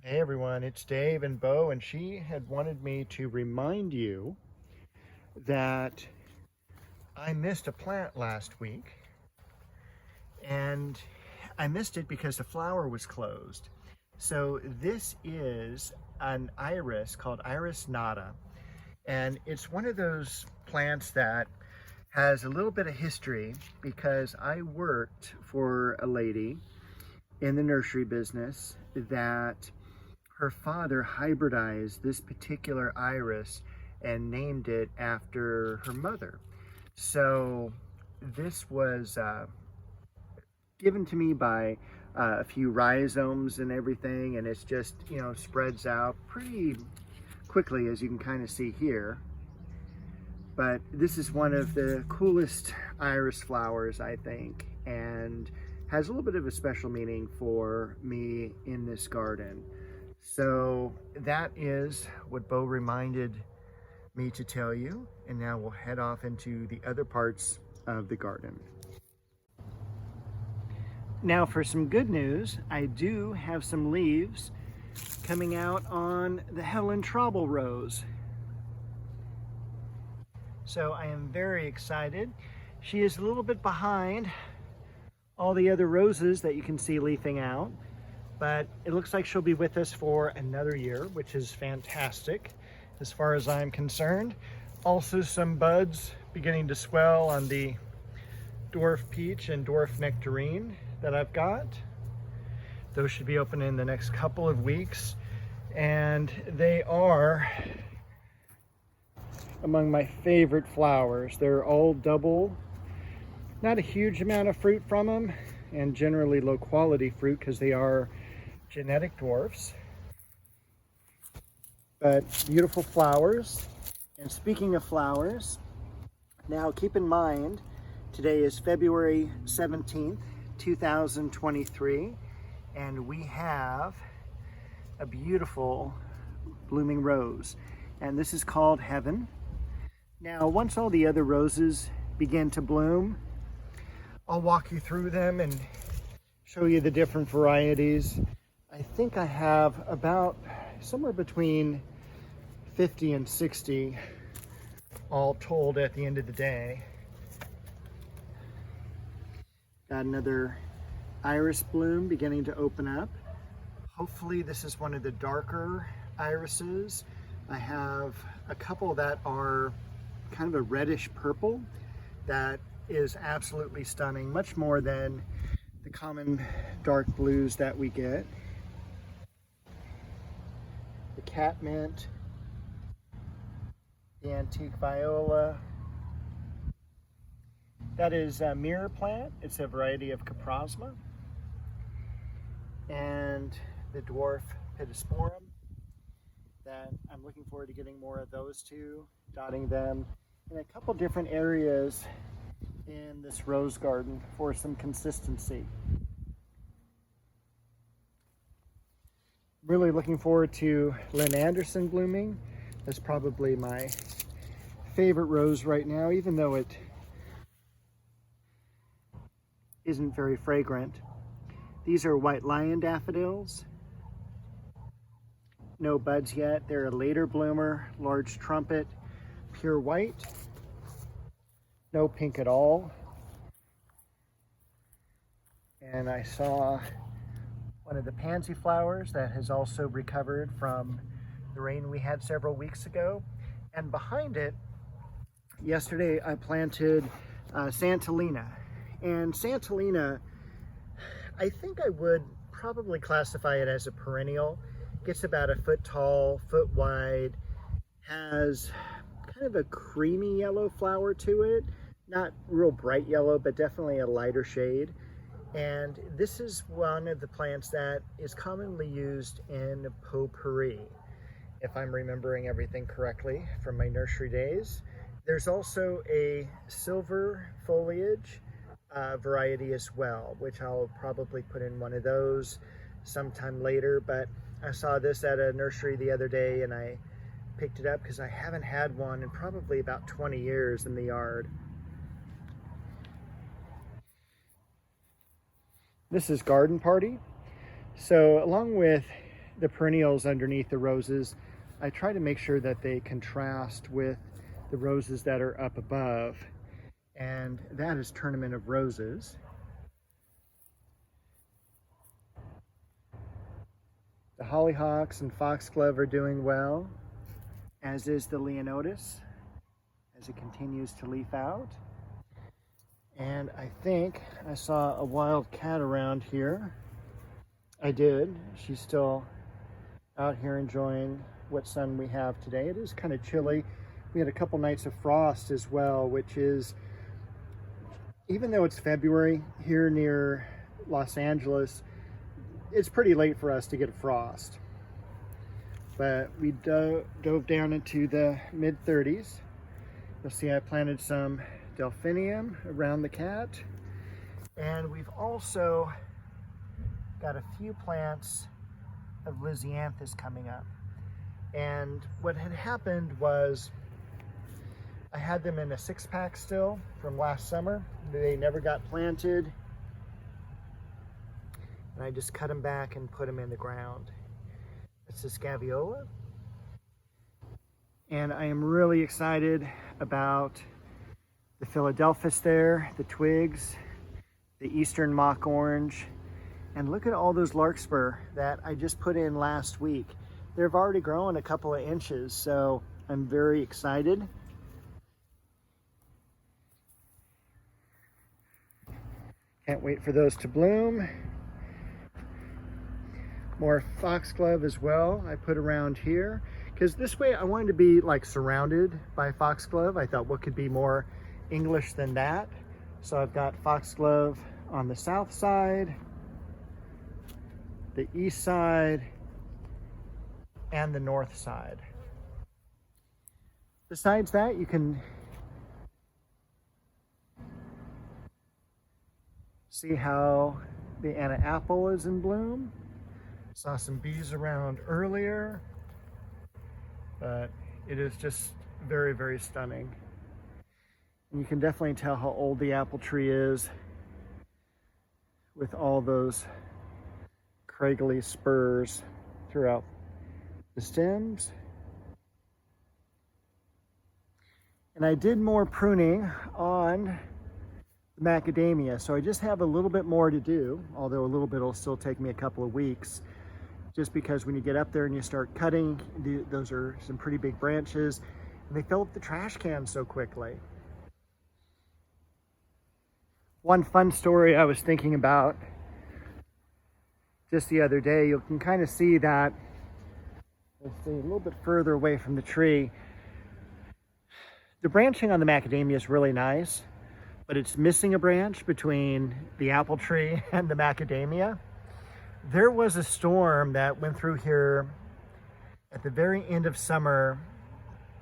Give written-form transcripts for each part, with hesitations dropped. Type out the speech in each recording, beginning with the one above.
Hey everyone, it's Dave and Bo, and she had wanted me to remind you that I missed a plant last week, and I missed it because the flower was closed. So this is an iris called Iris nata, and it's one of those plants that has a little bit of history because I worked for a lady in the nursery business that her father hybridized this particular iris and named it after her mother. So this was given to me by a few rhizomes and everything, and it's just, spreads out pretty quickly, as you can kind of see here. But this is one of the coolest iris flowers, I think, and has a little bit of a special meaning for me in this garden. So that is what Bo reminded me to tell you, and now we'll head off into the other parts of the garden. Now for some good news, I do have some leaves coming out on the Helen Trauble rose. So I am very excited. She is a little bit behind all the other roses that you can see leafing out, but it looks like she'll be with us for another year, which is fantastic as far as I'm concerned. Also some buds beginning to swell on the Dwarf peach and Dwarf nectarine that I've got. Those should be open in the next couple of weeks, and they are among my favorite flowers. They're all double, not a huge amount of fruit from them, and generally low quality fruit because they are genetic dwarfs, but beautiful flowers. And speaking of flowers, now keep in mind today is February 17th 2023, and we have a beautiful blooming rose, and this is called Heaven. Now once all the other roses begin to bloom, I'll walk you through them and show you the different varieties. I think I have about somewhere between 50 and 60 all told at the end of the day. Got another iris bloom beginning to open up. Hopefully this is one of the darker irises. I have a couple that are kind of a reddish purple that is absolutely stunning, much more than the common dark blues that we get. The catmint, the antique viola. That is a mirror plant. It's a variety of Caprasma. And the dwarf pittosporum, that I'm looking forward to getting more of those two, dotting them in a couple different areas in this rose garden for some consistency. Really looking forward to Lynn Anderson blooming. That's probably my favorite rose right now, even though it isn't very fragrant. These are white lion daffodils. No buds yet. They're a later bloomer, large trumpet, pure white. No pink at all. And I saw one of the pansy flowers that has also recovered from the rain we had several weeks ago. And behind it, yesterday I planted Santolina. And Santolina, I think I would probably classify it as a perennial. Gets about a foot tall, foot wide, has kind of a creamy yellow flower to it. Not real bright yellow, but definitely a lighter shade. And this is one of the plants that is commonly used in potpourri, if I'm remembering everything correctly from my nursery days. There's also a silver foliage variety as well, which I'll probably put in one of those sometime later. But I saw this at a nursery the other day and I picked it up because I haven't had one in probably about 20 years in the yard. This is Garden Party. So along with the perennials underneath the roses, I try to make sure that they contrast with the roses that are up above. And that is Tournament of Roses. The hollyhocks and foxglove are doing well, as is the leonotis, as it continues to leaf out. And I think I saw a wild cat around here. I did. She's still out here enjoying what sun we have today. It is kind of chilly. We had a couple nights of frost as well, which is, even though it's February here near Los Angeles, it's pretty late for us to get a frost. But we dove down into the mid-30s. You'll see I planted some delphinium around the cat. And we've also got a few plants of lisianthus coming up. And what had happened was I had them in a 6-pack still from last summer. They never got planted. And I just cut them back and put them in the ground. It's the Viola. And I am really excited about the Philadelphus there, the twigs, the Eastern Mock Orange. And look at all those Larkspur that I just put in last week. They've already grown a couple of inches, so I'm very excited. Can't wait for those to bloom. More foxglove as well I put around here, because this way I wanted to be like surrounded by foxglove. I thought, what could be more English than that? So I've got foxglove on the south side, the east side, and the north side. Besides that, you can see how the Anna apple is in bloom. Saw some bees around earlier, but it is just very, very stunning. And you can definitely tell how old the apple tree is with all those craggly spurs throughout the stems. And I did more pruning on the macadamia, so I just have a little bit more to do, although a little bit will still take me a couple of weeks, just because when you get up there and you start cutting, those are some pretty big branches, and they fill up the trash can so quickly. One fun story I was thinking about just the other day, you can kind of see that, let's see, a little bit further away from the tree. The branching on the macadamia is really nice, but it's missing a branch between the apple tree and the macadamia. There was a storm that went through here at the very end of summer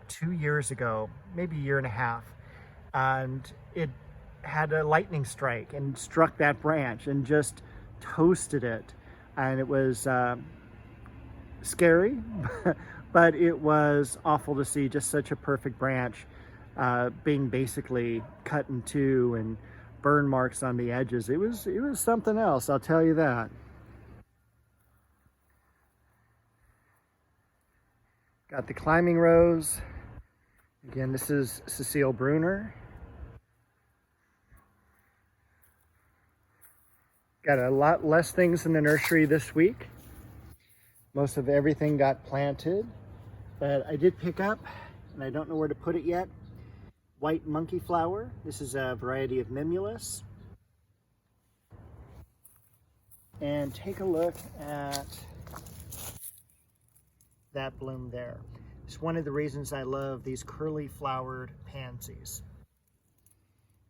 2 years ago, maybe a year and a half, and it had a lightning strike and struck that branch and just toasted it. And it was scary, but it was awful to see just such a perfect branch being basically cut in two and burn marks on the edges. It was something else, I'll tell you that. Got the climbing rose. Again, this is Cecile Bruner. Got a lot less things in the nursery this week. Most of everything got planted, but I did pick up, and I don't know where to put it yet, white monkey flower. This is a variety of mimulus. And take a look at that bloom there. It's one of the reasons I love these curly flowered pansies.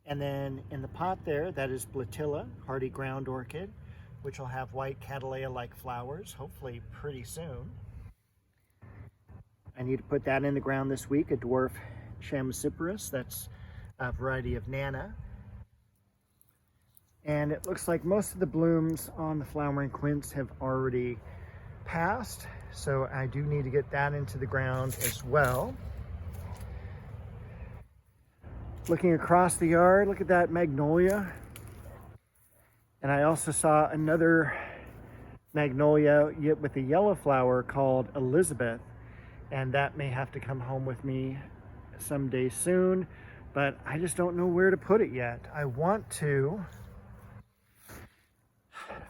And then in the pot there, that is Blatilla, hardy ground orchid, which will have white Cattleya-like flowers, hopefully pretty soon. I need to put that in the ground this week, a dwarf Chamaecyparis, that's a variety of Nana. And it looks like most of the blooms on the flowering quince have already passed, so I do need to get that into the ground as well. Looking across the yard, look at that magnolia. And I also saw another Magnolia with a yellow flower called Elizabeth, and that may have to come home with me someday soon, but I just don't know where to put it yet. I want to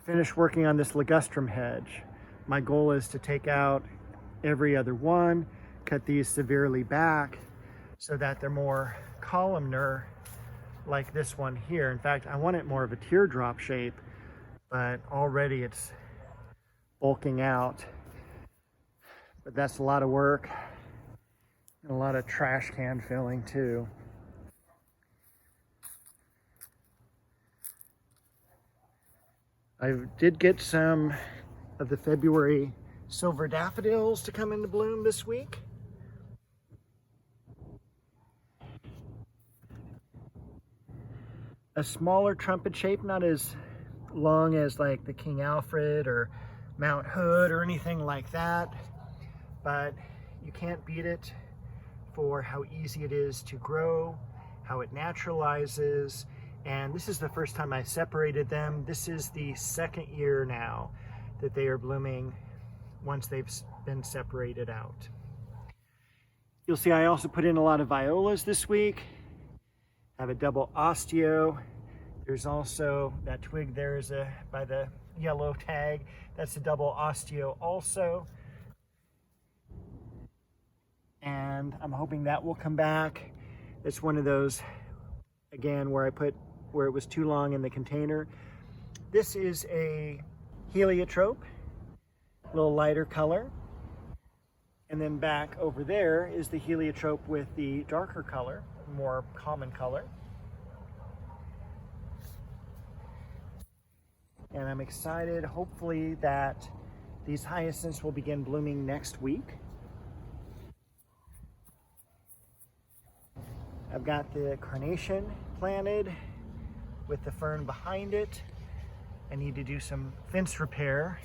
finish working on this ligustrum hedge. My goal is to take out every other one, cut these severely back so that they're more columnar like this one here. In fact, I want it more of a teardrop shape, but already it's bulking out. But that's a lot of work and a lot of trash can filling too. I did get some of the February silver daffodils to come into bloom this week. A smaller trumpet shape, not as long as like the King Alfred or Mount Hood or anything like that, but you can't beat it for how easy it is to grow, how it naturalizes. And this is the first time I separated them. This is the second year now that they are blooming once they've been separated out. You'll see I also put in a lot of violas this week. I have a double osteo. There's also that twig there is by the yellow tag. That's a double osteo also. And I'm hoping that will come back. It's one of those, again, where it was too long in the container. This is a heliotrope, a little lighter color. And then back over there is the heliotrope with the darker color, more common color. And I'm excited, hopefully, that these hyacinths will begin blooming next week. I've got the carnation planted with the fern behind it. I need to do some fence repair.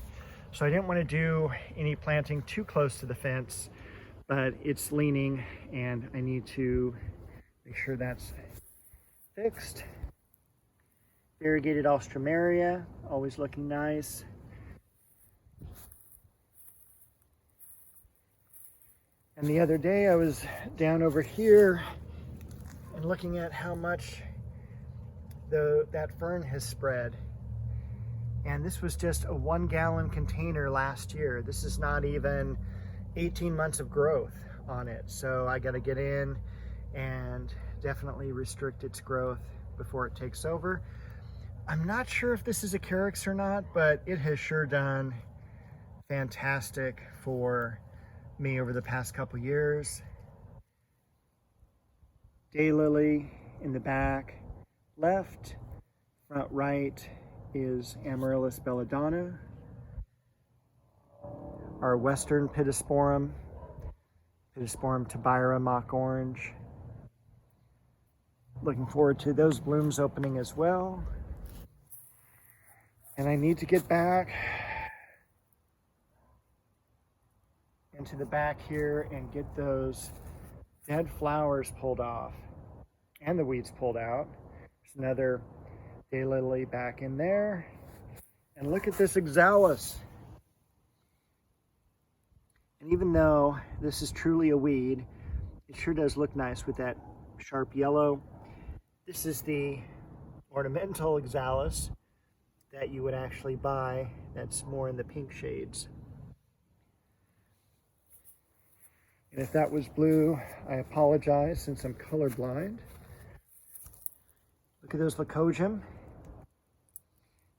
So I didn't want to do any planting too close to the fence, but it's leaning and I need to make sure that's fixed. Variegated Alstroemeria, always looking nice. And the other day I was down over here and looking at how much that fern has spread. And this was just a 1 gallon container last year. This is not even 18 months of growth on it. So I gotta get in and definitely restrict its growth before it takes over. I'm not sure if this is a Carex or not, but it has sure done fantastic for me over the past couple years. Daylily in the back left, front right is Amaryllis belladonna, our western Pittosporum tobira mock orange. Looking forward to those blooms opening as well. And I need to get back into the back here and get those dead flowers pulled off and the weeds pulled out. There's another daylily back in there. And look at this oxalis. And even though this is truly a weed, it sure does look nice with that sharp yellow. This is the ornamental oxalis that you would actually buy, that's more in the pink shades. And if that was blue, I apologize since I'm colorblind. Look at those Lycosium.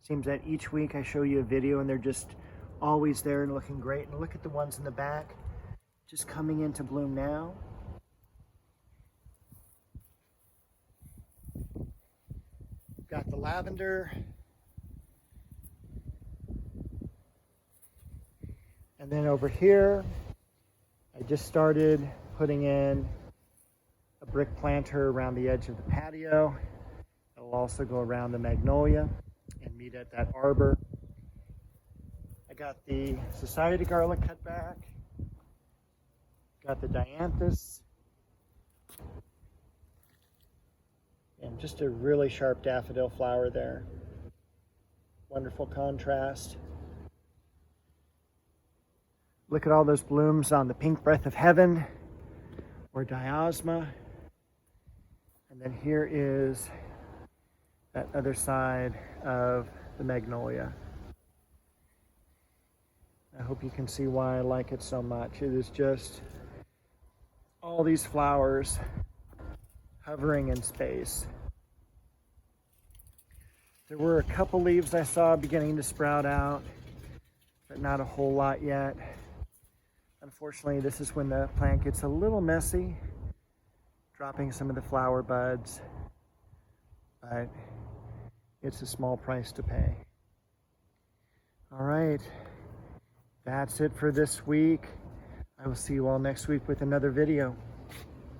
Seems that each week I show you a video and they're just always there and looking great. And look at the ones in the back, just coming into bloom now. Got the lavender. And then over here, I just started putting in a brick planter around the edge of the patio. It'll also go around the magnolia and meet at that arbor. I got the Society garlic cut back. Got the dianthus. And just a really sharp daffodil flower there. Wonderful contrast. Look at all those blooms on the pink breath of heaven or diosma. And then here is that other side of the magnolia. I hope you can see why I like it so much. It is just all these flowers hovering in space. There were a couple leaves I saw beginning to sprout out, but not a whole lot yet. Unfortunately, this is when the plant gets a little messy, dropping some of the flower buds, but it's a small price to pay. All right, that's it for this week. I will see you all next week with another video.